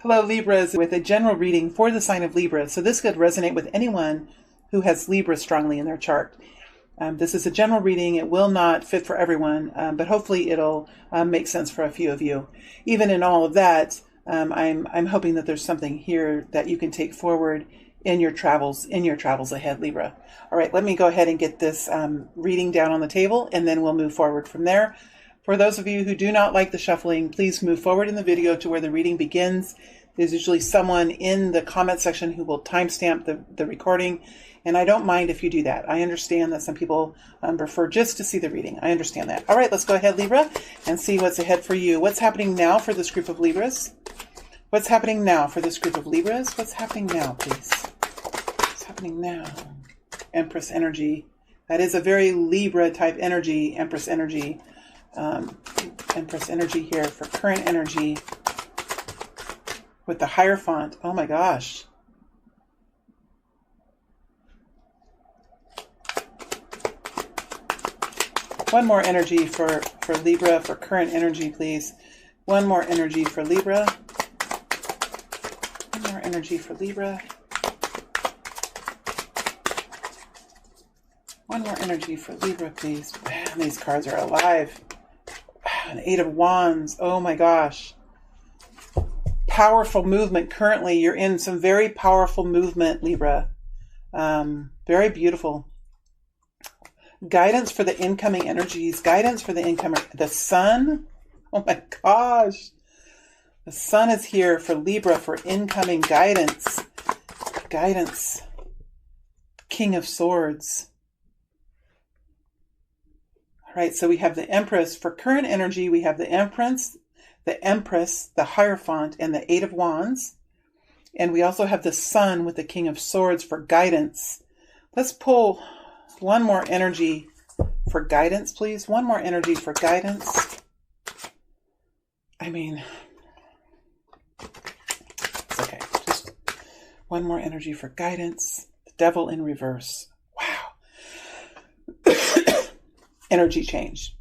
Hello, Libras, with a general reading for the sign of Libra. So this could resonate with anyone who has Libra strongly in their chart. This is a general reading. It will not fit for everyone, but hopefully it'll make sense for a few of you. Even in all of that, I'm hoping that there's something here that you can take forward in your travels ahead, Libra. All right, let me go ahead and get this reading down on the table, and then we'll move forward from there. For those of you who do not like the shuffling, please move forward in the video to where the reading begins. There's usually someone in the comment section who will timestamp the recording, and I don't mind if you do that. I understand that some people prefer just to see the reading. I understand that. All right, let's go ahead, Libra, and see what's ahead for you. What's happening now for this group of Libras? What's happening now for this group of Libras? What's happening now, please? What's happening now? Empress energy. That is a very Libra type energy, Empress energy. Empress energy here for current energy with the Hierophant. Oh my gosh. One more energy for Libra, for current energy, please. One more energy for Libra. One more energy for Libra. One more energy for Libra, please. Man, these cards are alive. An Eight of Wands. Oh my gosh. Powerful movement. Currently, you're in some very powerful movement, Libra. Very beautiful. Guidance for the incoming energies. Guidance for the incoming. The Sun. Oh my gosh. The Sun is here for Libra for incoming guidance. Guidance. King of Swords. Right, so we have the Empress for current energy. We have the Empress, the Hierophant, and the Eight of Wands. And we also have the Sun with the King of Swords for guidance. Let's pull one more energy for guidance, please. One more energy for guidance. I mean, it's okay. Just one more energy for guidance. The Devil in reverse. Wow. Energy change.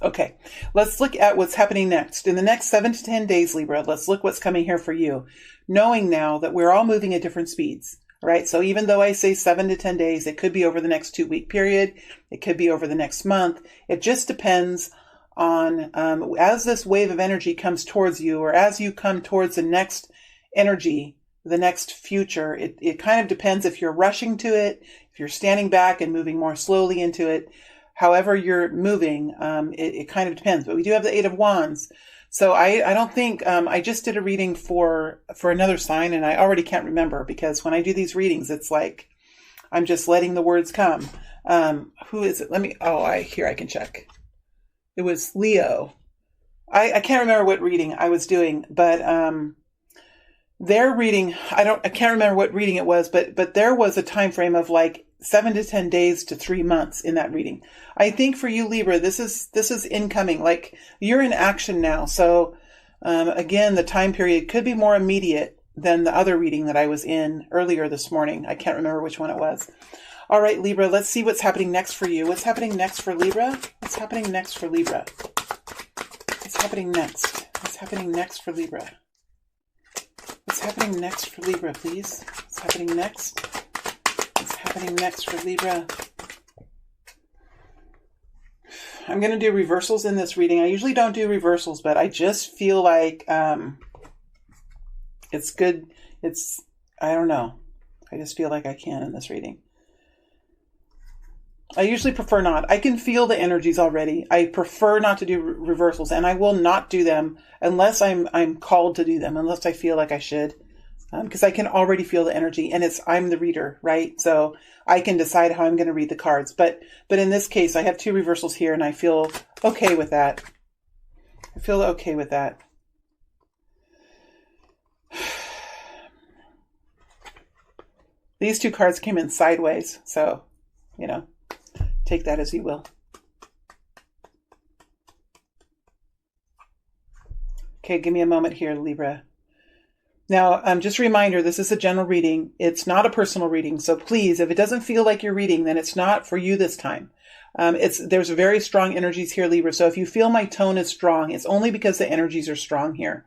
Okay, let's look at what's happening next. In the next 7 to 10 days, Libra, let's look what's coming here for you. Knowing now that we're all moving at different speeds, right? So even though I say 7 to 10 days, it could be over the next 2-week period. It could be over the next month. It just depends on, as this wave of energy comes towards you, or as you come towards the next energy, the next future, it kind of depends if you're rushing to it, if you're standing back and moving more slowly into it. However you're moving, it kind of depends. But we do have the Eight of Wands. So I don't think, I just did a reading for another sign, and I already can't remember, because when I do these readings, it's like I'm just letting the words come. Who is it? Here I can check. It was Leo. I can't remember what reading I was doing, but their reading, I can't remember what reading it was, but there was a time frame of like 7 to 10 days to 3 months in that reading. I think for you, Libra, this is incoming. Like, you're in action now. So again, the time period could be more immediate than the other reading that I was in earlier this morning. I can't remember which one it was. All right, Libra, let's see what's happening next for you. What's happening next for Libra? What's happening next for Libra? What's happening next? What's happening next for Libra? What's happening next for Libra, please? What's happening next? What's happening next for Libra? I'm going to do reversals in this reading. I usually don't do reversals, but I just feel like it's good. I don't know. I just feel like I can in this reading. I usually prefer not. I can feel the energies already. I prefer not to do reversals, and I will not do them unless I'm called to do them, unless I feel like I should, because I can already feel the energy, and I'm the reader, right? So I can decide how I'm going to read the cards. But in this case, I have 2 reversals here, and I feel okay with that. I feel okay with that. These 2 cards came in sideways, so, take that as you will. Okay, give me a moment here, Libra. Now, just a reminder, this is a general reading. It's not a personal reading. So please, if it doesn't feel like you're reading, then it's not for you this time. There's very strong energies here, Libra. So if you feel my tone is strong, it's only because the energies are strong here.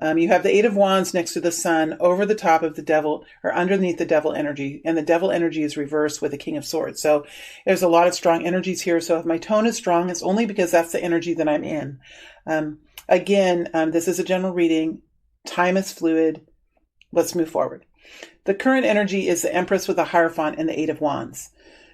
You have the Eight of Wands next to the Sun over the top of the Devil, or underneath the Devil energy. And the Devil energy is reversed with the King of Swords. So there's a lot of strong energies here. So if my tone is strong, it's only because that's the energy that I'm in. Again, this is a general reading. Time is fluid. Let's move forward. The current energy is the Empress with the Hierophant and the Eight of Wands.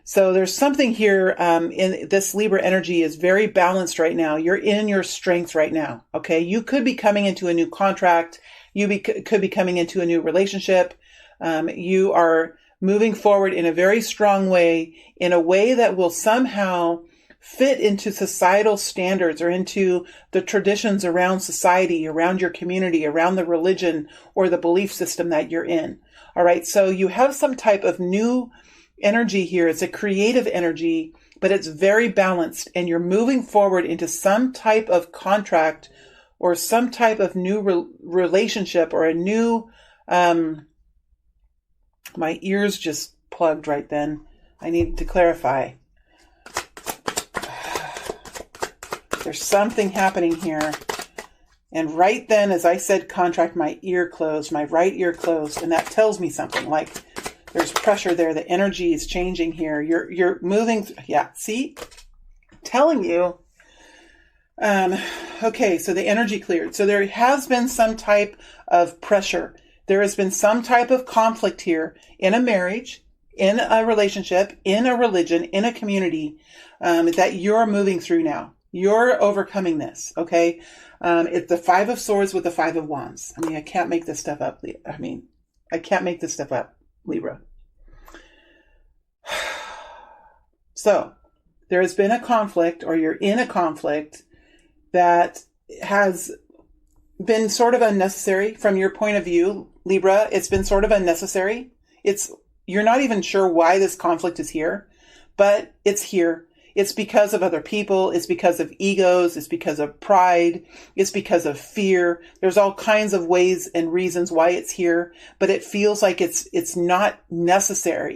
So there's something here in this Libra energy is very balanced right now. You're in your strength right now. Okay. You could be coming into a new contract. Could be coming into a new relationship. You are moving forward in a very strong way, in a way that will somehow fit into societal standards or into the traditions around society, around your community, around the religion or the belief system that you're in. All right. So you have some type of new energy here. It's a creative energy, but it's very balanced, and you're moving forward into some type of contract or some type of new relationship or a new, my ears just plugged right then. I need to clarify. There's something happening here. And right then, as I said contract, my ear closed, my right ear closed. And that tells me something, like there's pressure there. The energy is changing here. You're moving. Yeah. See, I'm telling you. Okay. So the energy cleared. So there has been some type of pressure. There has been some type of conflict here in a marriage, in a relationship, in a religion, in a community, that you're moving through now. You're overcoming this. Okay. It's the Five of Swords with the Five of Wands. I mean, I can't make this stuff up. I can't make this stuff up, Libra. So there has been a conflict, or you're in a conflict that has been sort of unnecessary from your point of view, Libra. It's been sort of unnecessary. You're not even sure why this conflict is here, but it's here. It's because of other people. It's because of egos. It's because of pride. It's because of fear. There's all kinds of ways and reasons why it's here, but it feels like it's not necessary.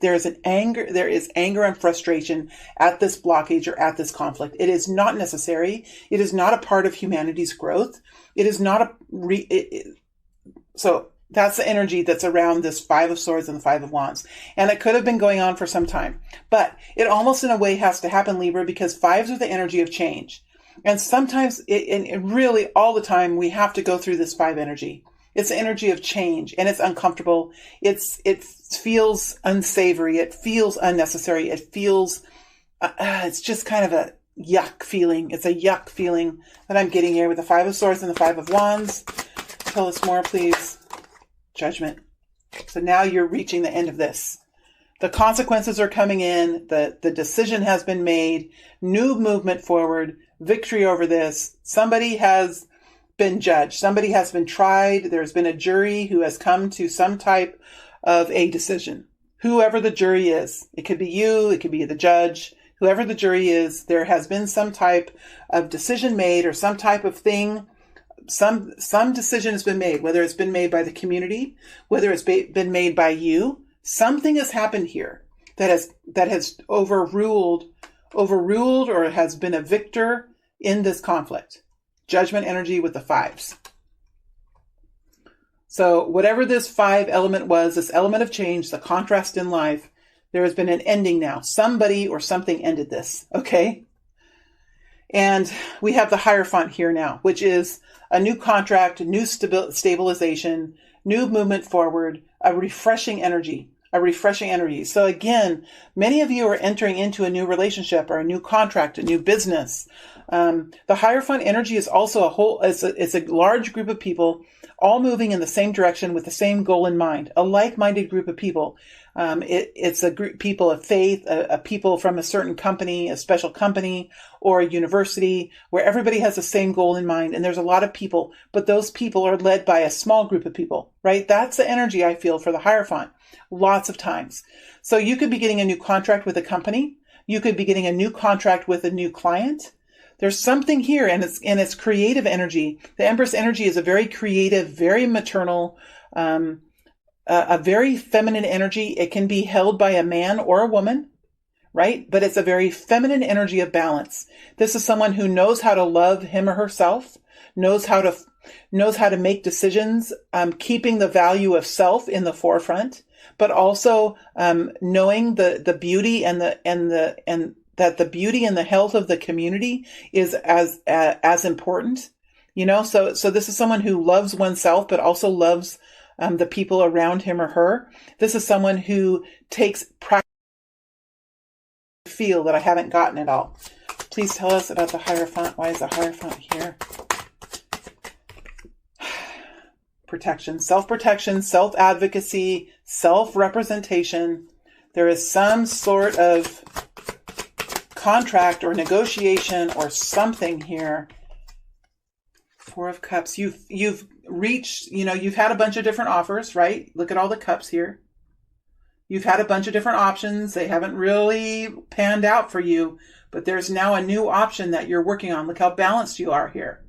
There is anger and frustration at this blockage or at this conflict. It is not necessary. It is not a part of humanity's growth. It is not so that's the energy that's around this Five of Swords and the Five of Wands. And it could have been going on for some time, but it almost in a way has to happen, Libra, because fives are the energy of change. And sometimes, and really all the time, we have to go through this five energy. It's the energy of change, and it's uncomfortable. It feels unsavory. It feels unnecessary. It feels, it's just kind of a yuck feeling. It's a yuck feeling that I'm getting here with the Five of Swords and the Five of Wands. Tell us more, please. Judgment. So now you're reaching the end of this. The consequences are coming in. The decision has been made. New movement forward. Victory over this. Somebody has been judged. Somebody has been tried. There's been a jury who has come to some type of a decision. Whoever the jury is. It could be you. It could be the judge. Whoever the jury is, there has been some type of decision made, or some type of thing. Some decision has been made, whether it's been made by the community, whether it's been made by you. Something has happened here that has overruled or has been a victor in this conflict. Judgment energy with the fives. So whatever this five element was, this element of change, the contrast in life, there has been an ending now. Somebody or something ended this. Okay. And we have the Hierophant here now, which is a new contract, new stabilization, new movement forward, a refreshing energy. So again, many of you are entering into a new relationship or a new contract, a new business. The Hierophant energy is also it's a large group of people all moving in the same direction with the same goal in mind, a like-minded group of people. It's a group people of faith, a people from a certain company, a special company, or a university where everybody has the same goal in mind. And there's a lot of people, but those people are led by a small group of people, right? That's the energy I feel for the Hierophant lots of times. So you could be getting a new contract with a company. You could be getting a new contract with a new client. There's something here, and it's creative energy. The Empress energy is a very creative, very maternal, a very feminine energy. It can be held by a man or a woman, right? But it's a very feminine energy of balance. This is someone who knows how to love him or herself, knows how to knows how to make decisions, keeping the value of self in the forefront, but also knowing the beauty and that the beauty and the health of the community is as important. So this is someone who loves oneself, but also loves the people around him or her. This is someone who takes practice. Feel that I haven't gotten it all. Please tell us about the Hierophant. Why is the Hierophant here? Protection, self-protection, self-advocacy, self-representation. There is some sort of contract or negotiation or something here. Four of Cups. You've reached, you've had a bunch of different offers, right? Look at all the cups here. You've had a bunch of different options. They haven't really panned out for you, but there's now a new option that you're working on. Look how balanced you are here.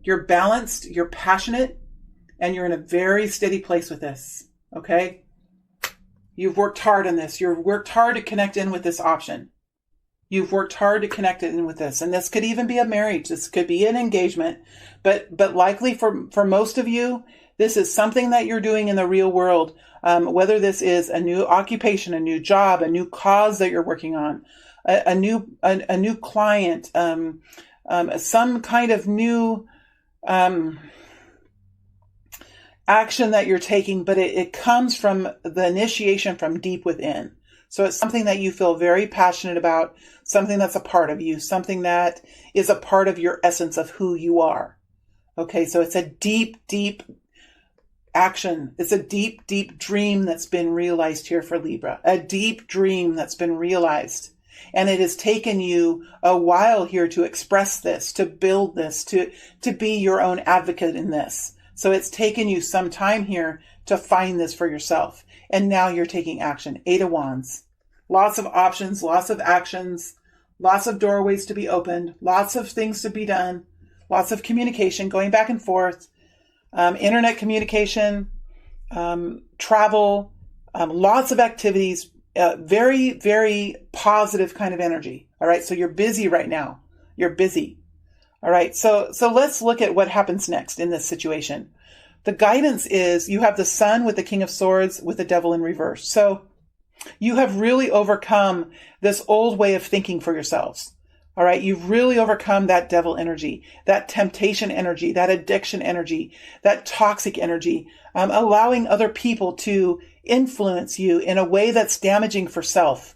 You're balanced, you're passionate, and you're in a very steady place with this, okay? You've worked hard on this. You've worked hard to connect in with this option. You've worked hard to connect in with this. And this could even be a marriage. This could be an engagement. But likely for most of you, this is something that you're doing in the real world. Whether this is a new occupation, a new job, a new cause that you're working on, a new client, some kind of new action that you're taking, but it comes from the initiation from deep within. So it's something that you feel very passionate about, something that's a part of you, something that is a part of your essence of who you are. Okay, so it's a deep, deep action. It's a deep, deep dream that's been realized here for Libra. A deep dream that's been realized. And it has taken you a while here to express this, to build this, to be your own advocate in this. So it's taken you some time here to find this for yourself. And now you're taking action. 8 of Wands. Lots of options, lots of actions, lots of doorways to be opened, lots of things to be done, lots of communication going back and forth, internet communication, travel, lots of activities, very, very positive kind of energy. All right. So you're busy right now. You're busy. All right. So let's look at what happens next in this situation. The guidance is you have the Sun with the King of Swords with the Devil in reverse. So you have really overcome this old way of thinking for yourselves. All right. You've really overcome that devil energy, that temptation energy, that addiction energy, that toxic energy, allowing other people to influence you in a way that's damaging for self.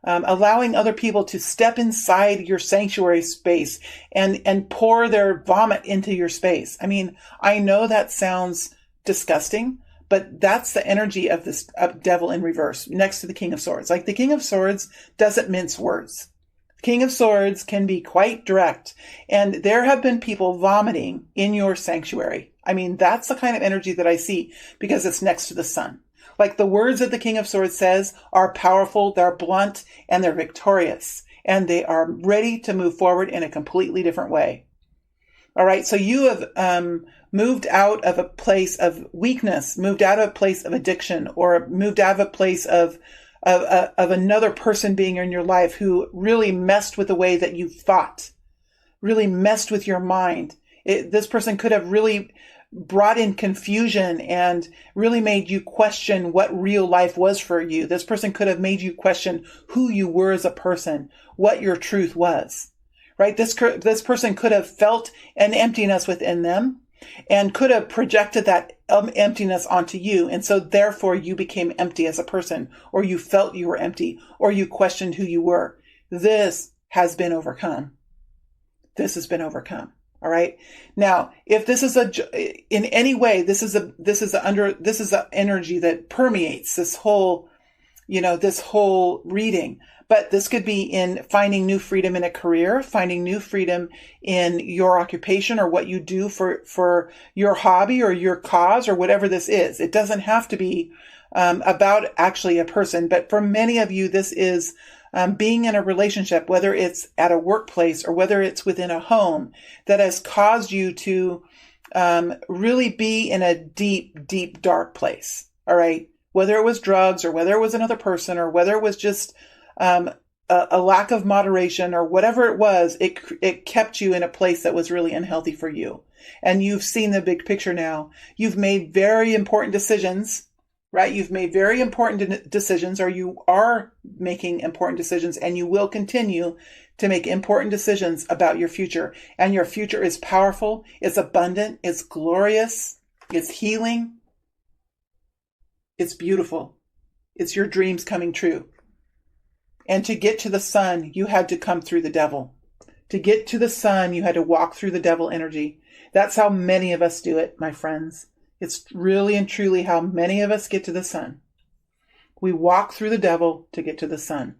Allowing other people to step inside your sanctuary space and pour their vomit into your space. I mean, I know that sounds disgusting, but that's the energy of this devil in reverse next to the King of Swords. Like the King of Swords doesn't mince words. King of Swords can be quite direct. And there have been people vomiting in your sanctuary. I mean, that's the kind of energy that I see because it's next to the Sun. Like the words that the King of Swords says are powerful, they're blunt, and they're victorious. And they are ready to move forward in a completely different way. All right, so you have moved out of a place of weakness, moved out of a place of addiction, or moved out of a place of another person being in your life who really messed with the way that you thought, really messed with your mind. This person could have really brought in confusion and really made you question what real life was for you. This person could have made you question who you were as a person, what your truth was, right? This person could have felt an emptiness within them and could have projected that emptiness onto you. And so therefore you became empty as a person, or you felt you were empty, or you questioned who you were. This has been overcome. This has been overcome. All right. Now, if this is in any way, this is an energy that permeates this whole reading. But this could be in finding new freedom in a career, finding new freedom in your occupation or what you do for your hobby or your cause or whatever this is. It doesn't have to be about actually a person, but for many of you, this is being in a relationship, whether it's at a workplace or whether it's within a home, that has caused you to really be in a deep, deep, dark place. All right. Whether it was drugs or whether it was another person or whether it was just a lack of moderation or whatever it was, it kept you in a place that was really unhealthy for you. And you've seen the big picture now. You've made very important decisions, right? You've made very important decisions, or you are making important decisions, and you will continue to make important decisions about your future. And your future is powerful, it's abundant, it's glorious, it's healing, it's beautiful. It's your dreams coming true. And to get to the sun, you had to come through the devil. To get to the sun, you had to walk through the devil energy. That's how many of us do it, my friends. It's really and truly how many of us get to the sun. We walk through the devil to get to the sun.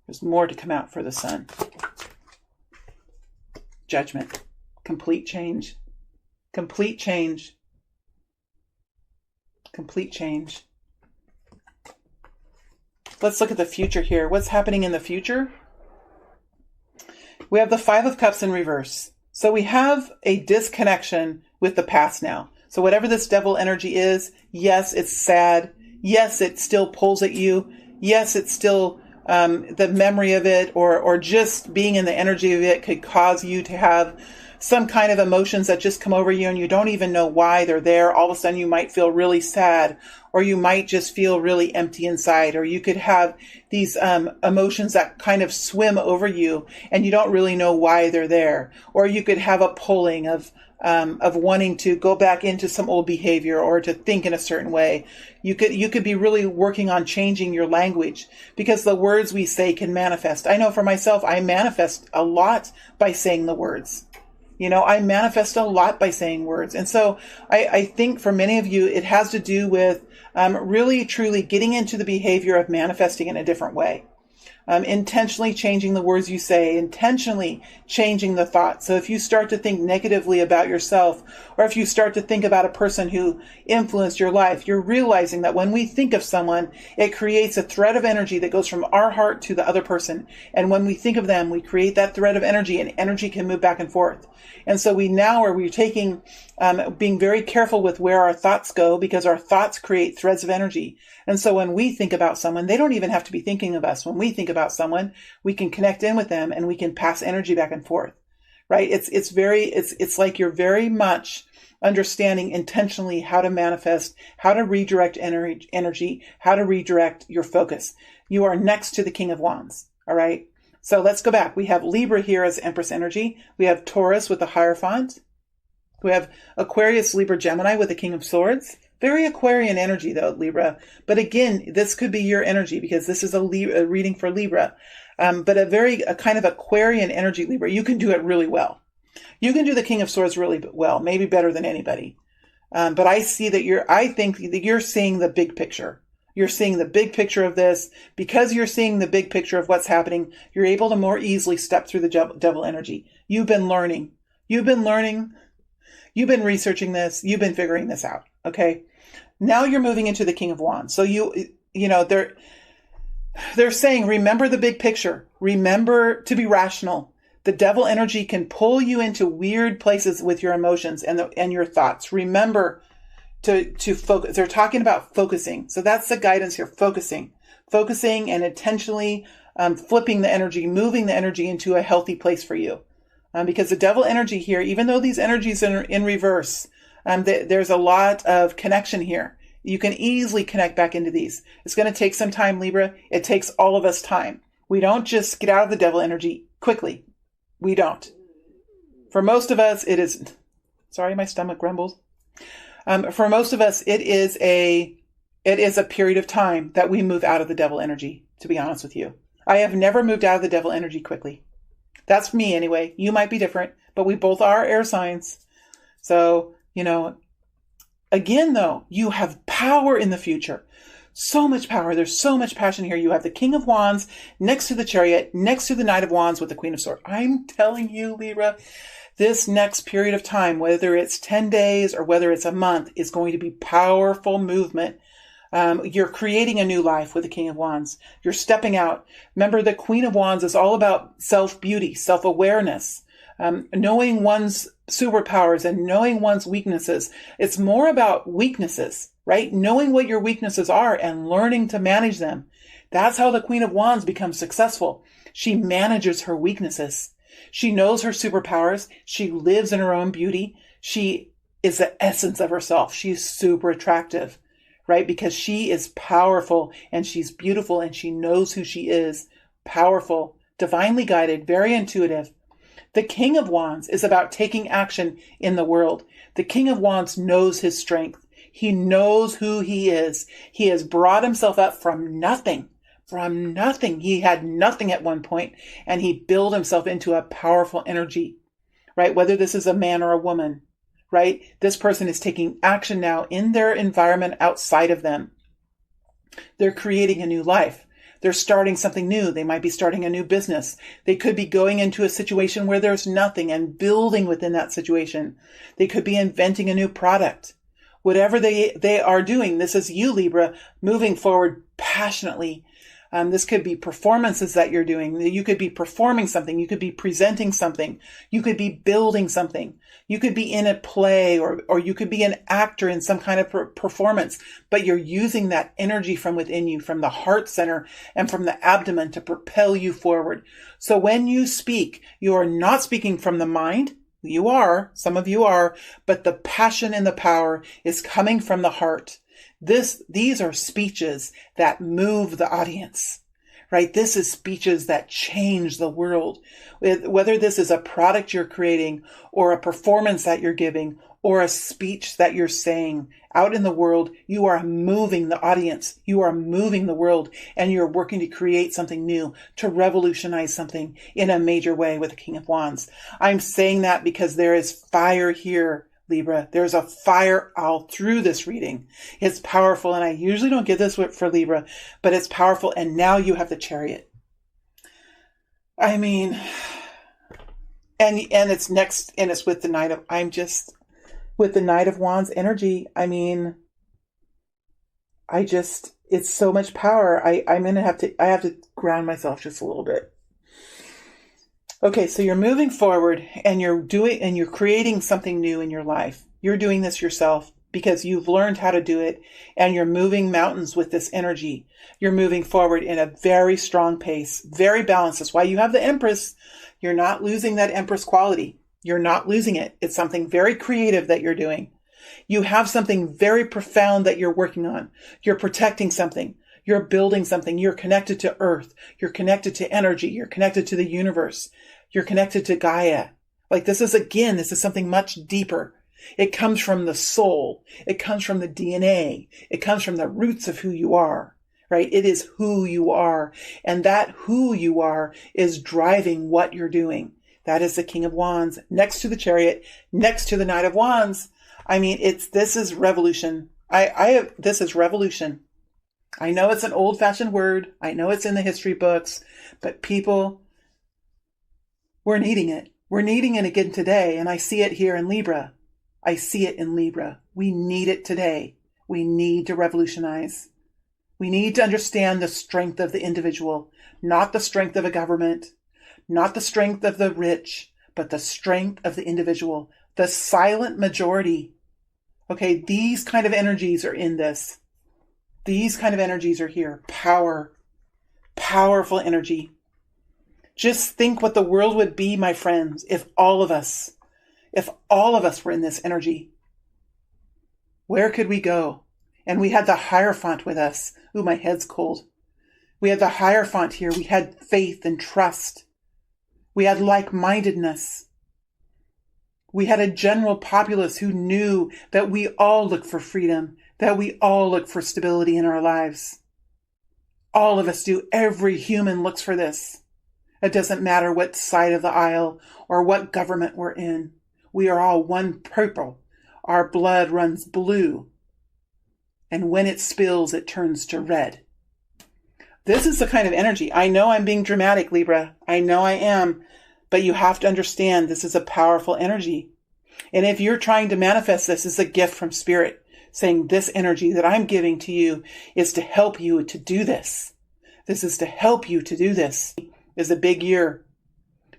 There's more to come out for the sun. Judgment. Complete change. Complete change. Complete change. Let's look at the future here. What's happening in the future? We have the Five of Cups in reverse. So we have a disconnection with the past now. So whatever this devil energy is, yes, it's sad. Yes, it still pulls at you. Yes, it's still the memory of it, or just being in the energy of it could cause you to have some kind of emotions that just come over you and you don't even know why they're there. All of a sudden you might feel really sad, or you might just feel really empty inside, or you could have these emotions that kind of swim over you and you don't really know why they're there. Or you could have a pulling of wanting to go back into some old behavior or to think in a certain way. You could be really working on changing your language, because the words we say can manifest. I know for myself, I manifest a lot by saying the words. I manifest a lot by saying words. And so I think for many of you, it has to do with really, truly getting into the behavior of manifesting in a different way. Intentionally changing the words you say, intentionally changing the thoughts. So if you start to think negatively about yourself, or if you start to think about a person who influenced your life, you're realizing that when we think of someone, it creates a thread of energy that goes from our heart to the other person. And when we think of them, we create that thread of energy, and energy can move back and forth. And so we're taking, being very careful with where our thoughts go, because our thoughts create threads of energy. And so when we think about someone, they don't even have to be thinking of us. When we think about someone, we can connect in with them and we can pass energy back and forth, right? It's like you're very much understanding intentionally how to manifest, how to redirect energy, how to redirect your focus. You are next to the King of Wands. All right. So let's go back. We have Libra here as Empress energy. We have Taurus with the Hierophant. We have Aquarius, Libra, Gemini with the King of Swords. Very Aquarian energy though, Libra. But again, this could be your energy, because this is a reading for Libra. But a kind of Aquarian energy, Libra. You can do it really well. You can do the King of Swords really well, maybe better than anybody. But I think that you're seeing the big picture. You're seeing the big picture of this. Because you're seeing the big picture of what's happening, you're able to more easily step through the devil energy. You've been learning. You've been researching this. You've been figuring this out. Okay. Now you're moving into the King of Wands. So they're saying, remember the big picture. Remember to be rational. The devil energy can pull you into weird places with your emotions and your thoughts. Remember to focus. They're talking about focusing. So that's the guidance here. Focusing and intentionally flipping the energy, moving the energy into a healthy place for you. Because the devil energy here, even though these energies are in reverse, there's a lot of connection here. You can easily connect back into these. It's going to take some time, Libra. It takes all of us time. We don't just get out of the devil energy quickly. We don't. For most of us, it is, sorry, my stomach grumbles. For most of us, it is a period of time that we move out of the devil energy, to be honest with you. I have never moved out of the devil energy quickly. That's me anyway. You might be different, but we both are air signs. So, again, though, you have power in the future. So much power. There's so much passion here. You have the King of Wands next to the Chariot, next to the Knight of Wands with the Queen of Swords. I'm telling you, Libra, this next period of time, whether it's 10 days or whether it's a month, is going to be powerful movement. You're creating a new life with the King of Wands. You're stepping out. Remember, the Queen of Wands is all about self-beauty, self-awareness, knowing one's superpowers and knowing one's weaknesses. It's more about weaknesses, right? Knowing what your weaknesses are and learning to manage them. That's how the Queen of Wands becomes successful. She manages her weaknesses. She knows her superpowers. She lives in her own beauty. She is the essence of herself. She's super attractive, right? Because she is powerful and she's beautiful and she knows who she is. Powerful, divinely guided, very intuitive. The King of Wands is about taking action in the world. The King of Wands knows his strength. He knows who he is. He has brought himself up from nothing. From nothing. He had nothing at one point, and he built himself into a powerful energy, right? Whether this is a man or a woman, right? This person is taking action now in their environment outside of them. They're creating a new life. They're starting something new. They might be starting a new business. They could be going into a situation where there's nothing and building within that situation. They could be inventing a new product. Whatever they are doing, this is you, Libra, moving forward passionately. This could be performances that you're doing. You could be performing something. You could be presenting something. You could be building something. You could be in a play or you could be an actor in some kind of performance, but you're using that energy from within you, from the heart center and from the abdomen to propel you forward. So when you speak, you are not speaking from the mind. You are, some of you are, but the passion and the power is coming from the heart. These are speeches that move the audience, right? This is speeches that change the world. Whether this is a product you're creating or a performance that you're giving or a speech that you're saying out in the world, you are moving the audience. You are moving the world and you're working to create something new, to revolutionize something in a major way with the King of Wands. I'm saying that because there is fire here, Libra. There's a fire all through this reading. It's powerful, and I usually don't get this for Libra, but it's powerful, and now you have the Chariot. I mean, and it's next, and it's with the Knight of, with the Knight of Wands energy. I mean, it's so much power. I have to ground myself just a little bit. Okay, so you're moving forward and you're creating something new in your life. You're doing this yourself because you've learned how to do it and you're moving mountains with this energy. You're moving forward in a very strong pace, very balanced. That's why you have the Empress. You're not losing that Empress quality. You're not losing it. It's something very creative that you're doing. You have something very profound that you're working on. You're protecting something. You're building something. You're connected to Earth. You're connected to energy. You're connected to the universe. You're connected to Gaia. Like this is something much deeper. It comes from the soul. It comes from the DNA. It comes from the roots of who you are, right? It is who you are. And that who you are is driving what you're doing. That is the King of Wands next to the Chariot, next to the Knight of Wands. I mean, this is revolution. This is revolution. I know it's an old-fashioned word. I know it's in the history books, but people, we're needing it. We're needing it again today, and I see it here in Libra. I see it in Libra. We need it today. We need to revolutionize. We need to understand the strength of the individual, not the strength of a government, not the strength of the rich, but the strength of the individual, the silent majority. Okay, these kind of energies are in this. These kind of energies are here. Power, powerful energy. Just think what the world would be, my friends, if all of us were in this energy. Where could we go? And we had the Hierophant with us. Ooh, my head's cold. We had the Hierophant here. We had faith and trust. We had like-mindedness. We had a general populace who knew that we all look for freedom, that we all look for stability in our lives. All of us do. Every human looks for this. It doesn't matter what side of the aisle or what government we're in. We are all one purple. Our blood runs blue. And when it spills, it turns to red. This is the kind of energy. I know I'm being dramatic, Libra. I know I am. But you have to understand this is a powerful energy. And if you're trying to manifest this as a gift from Spirit, saying this energy that I'm giving to you is to help you to do this. This is to help you to do this. Is a big year.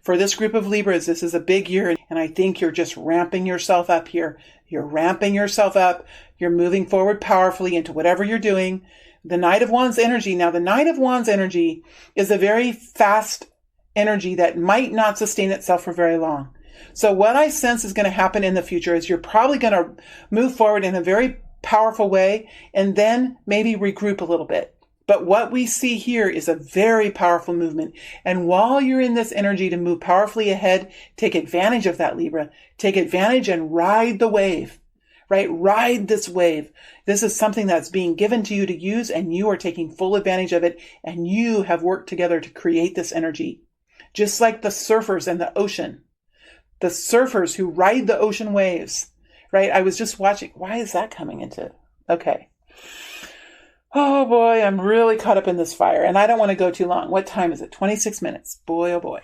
For this group of Libras, this is a big year. And I think you're just ramping yourself up here. You're ramping yourself up. You're moving forward powerfully into whatever you're doing. The Knight of Wands energy. Now, the Knight of Wands energy is a very fast energy that might not sustain itself for very long. So what I sense is going to happen in the future is you're probably going to move forward in a very powerful way and then maybe regroup a little bit. But what we see here is a very powerful movement. And while you're in this energy to move powerfully ahead, take advantage of that, Libra. Take advantage and ride the wave, right? Ride this wave. This is something that's being given to you to use, and you are taking full advantage of it. And you have worked together to create this energy. Just like the surfers and the ocean. The surfers who ride the ocean waves, right? I was just watching. Why is that coming into? Okay. Oh boy, I'm really caught up in this fire, and I don't want to go too long. What time is it? 26 minutes. Boy, oh boy.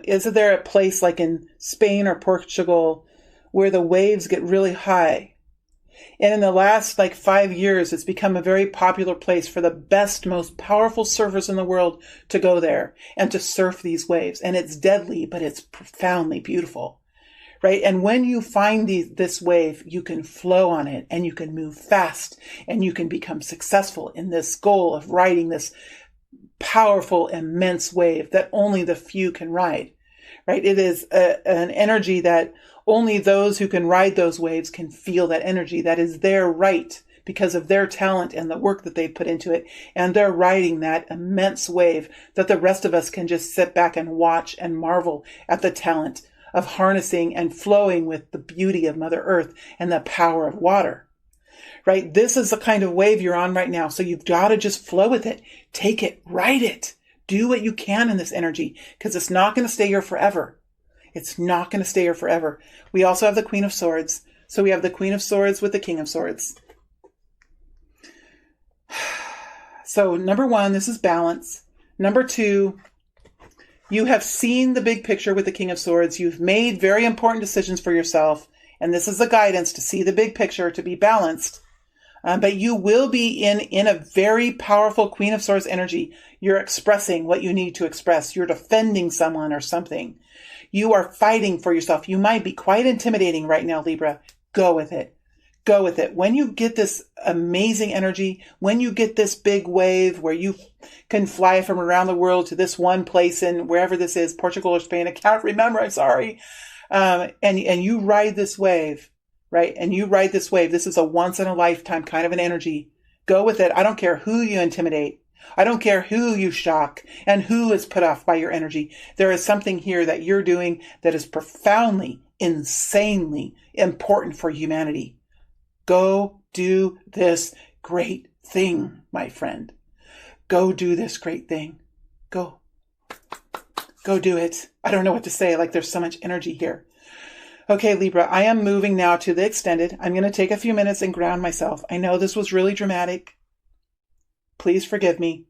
Is there a place like in Spain or Portugal where the waves get really high? And in the last 5 years, it's become a very popular place for the best, most powerful surfers in the world to go there and to surf these waves. And it's deadly, but it's profoundly beautiful. Right? And when you find this wave, you can flow on it and you can move fast and you can become successful in this goal of riding this powerful, immense wave that only the few can ride. Right? It is an energy that only those who can ride those waves can feel that energy. That is their right because of their talent and the work that they put into it. And they're riding that immense wave that the rest of us can just sit back and watch and marvel at the talent of harnessing and flowing with the beauty of Mother Earth and the power of water, right? This is the kind of wave you're on right now. So you've got to just flow with it. Take it, ride it. Do what you can in this energy because it's not going to stay here forever. It's not going to stay here forever. We also have the Queen of Swords. So we have the Queen of Swords with the King of Swords. So number one, this is balance. Number two, you have seen the big picture with the King of Swords. You've made very important decisions for yourself. And this is the guidance to see the big picture, to be balanced. But you will be in a very powerful Queen of Swords energy. You're expressing what you need to express. You're defending someone or something. You are fighting for yourself. You might be quite intimidating right now, Libra. Go with it. Go with it. When you get this amazing energy, when you get this big wave where you can fly from around the world to this one place in wherever this is, Portugal or Spain, I can't remember, I'm sorry. And you ride this wave, right? And you ride this wave. This is a once in a lifetime kind of an energy. Go with it. I don't care who you intimidate. I don't care who you shock and who is put off by your energy. There is something here that you're doing that is profoundly, insanely important for humanity. Go do this great thing, my friend. Go do this great thing. Go do it. I don't know what to say. There's so much energy here. Okay, Libra, I am moving now to the extended. I'm going to take a few minutes and ground myself. I know this was really dramatic. Please forgive me.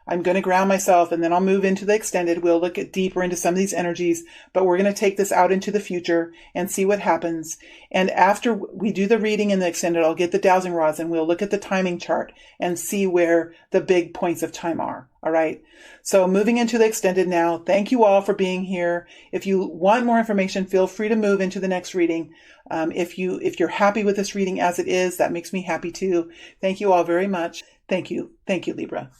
I'm going to ground myself and then I'll move into the extended. We'll look at deeper into some of these energies, but we're going to take this out into the future and see what happens. And after we do the reading in the extended, I'll get the dowsing rods and we'll look at the timing chart and see where the big points of time are. All right. So moving into the extended now. Thank you all for being here. If you want more information, feel free to move into the next reading. If you're happy with this reading as it is, that makes me happy too. Thank you all very much. Thank you. Thank you, Libra.